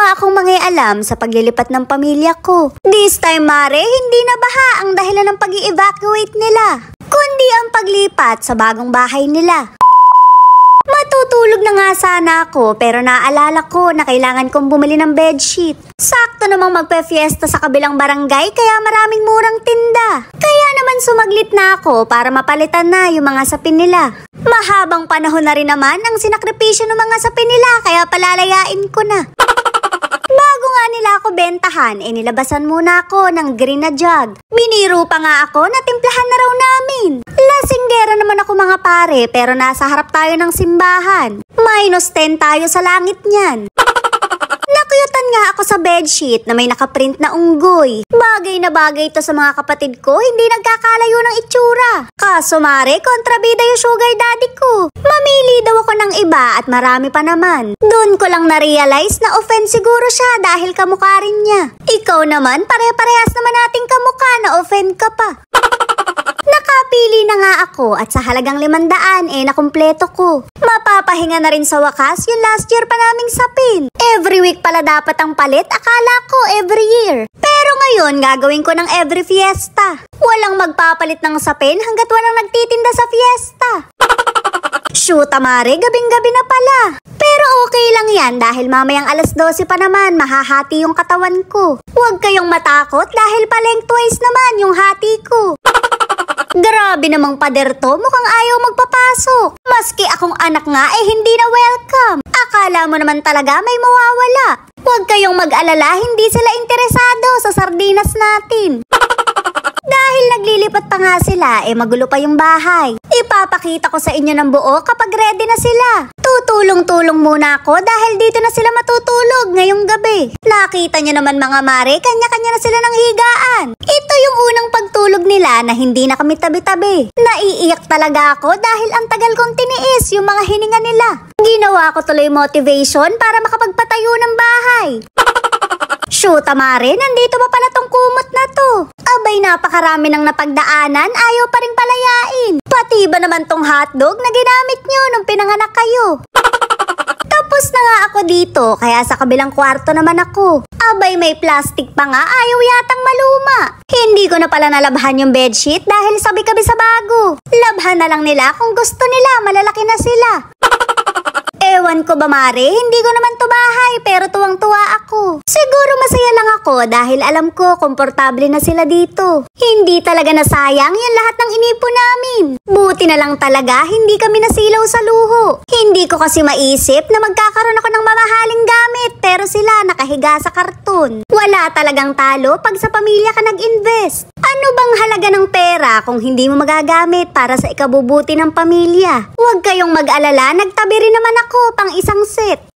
Wala akong mangialam sa paglilipat ng pamilya ko. This time, Mare, hindi na baha ang dahilan ng pag-i-evacuate nila, kundi ang paglipat sa bagong bahay nila. Matutulog na nga sana ako pero naalala ko na kailangan kong bumili ng bedsheet. Sakto namang magpe-fiesta sa kabilang barangay kaya maraming murang tinda. Kaya naman sumaglit na ako para mapalitan na yung mga sapin nila. Mahabang panahon na rin naman ang sinakripisyo ng mga sapin nila kaya palalayain ko na. Bago nga nila ako bentahan, nilabasan muna ako ng green na jug. Biniro pa nga ako na timplahan na raw namin. Lasinggera naman ako mga pare pero nasa harap tayo ng simbahan. -10 tayo sa langit niyan. Nakuyutan nga ako sa bedsheet na may nakaprint na unggoy. Bagay na bagay to sa mga kapatid ko, hindi nagkakalayo ng itsura. Kaso Mare, kontrabida yung sugar daddy ko. Mamili daw ako ng iba at marami pa naman. Doon ko lang na-realize na offend siguro siya dahil kamukha rin niya. Ikaw naman, pare-parehas naman nating kamukha na offend ka pa. Nakapili na nga ako at sa halagang 500 nakumpleto ko. Mapapahinga na rin sa wakas yung last year pa naming sapin. Every week pala dapat ang palit, akala ko every year. Pero ngayon gagawin ko ng every fiesta. Walang magpapalit ng sapin hanggat walang nagtitinda sa fiesta. Shoot, Mare, gabing-gabi na pala. Pero okay lang yan dahil mamayang 12:00 pa naman mahahati yung katawan ko. Huwag kayong matakot dahil palengthwise naman yung hati ko. Grabe namang pader to, mukhang ayaw magpapasok. Maski akong anak nga hindi na welcome. Akala mo naman talaga may mawawala. Huwag kayong mag-alala, hindi sila interesado sa sardinas natin. Dahil naglilipat pa nga sila, magulo pa yung bahay. Ipapakita ko sa inyo ng buo kapag ready na sila. Tutulong-tulong muna ako dahil dito na sila matutulog ngayong gabi. Nakita nyo naman mga Mare, kanya-kanya na sila ng higaan. Ito yung unang pagtulog nila na hindi na kami tabi-tabi. Naiiyak talaga ako dahil ang tagal kong tiniis yung mga hininga nila. Ginawa ko tuloy motivation para makapagpatayo ng bahay. Shoot, Mare, nandito pa pala tong kumot na to. Abay, napakarami ng napagdaanan, ayaw pa rin palayain. Pati ba naman tong hotdog na ginamit nyo nung pinanganak kayo? Tapos na nga ako dito, kaya sa kabilang kwarto naman ako. Abay, may plastic pa nga, ayaw yatang maluma. Hindi ko na pala nalabhan yung bedsheet dahil sabi-kabi sa bago. Labhan na lang nila kung gusto nila, malalaki na sila. Ewan ko ba Mare, hindi ko naman to bahay pero tuwang-tuwa ako. Siguro masaya lang ako dahil alam ko komportable na sila dito. Hindi talaga nasayang yung lahat ng inipon namin. Buti na lang talaga hindi kami nasilaw sa luho. Hindi ko kasi maisip na magkakaroon ako ng mamahaling gamit pero sila nakahiga sa karton. Wala talagang talo pag sa pamilya ka nag-invest. Ano bang halaga ng pera kung hindi mo magagamit para sa ikabubuti ng pamilya? Huwag kayong mag-alala, nagtabi rin naman ako pang isang set.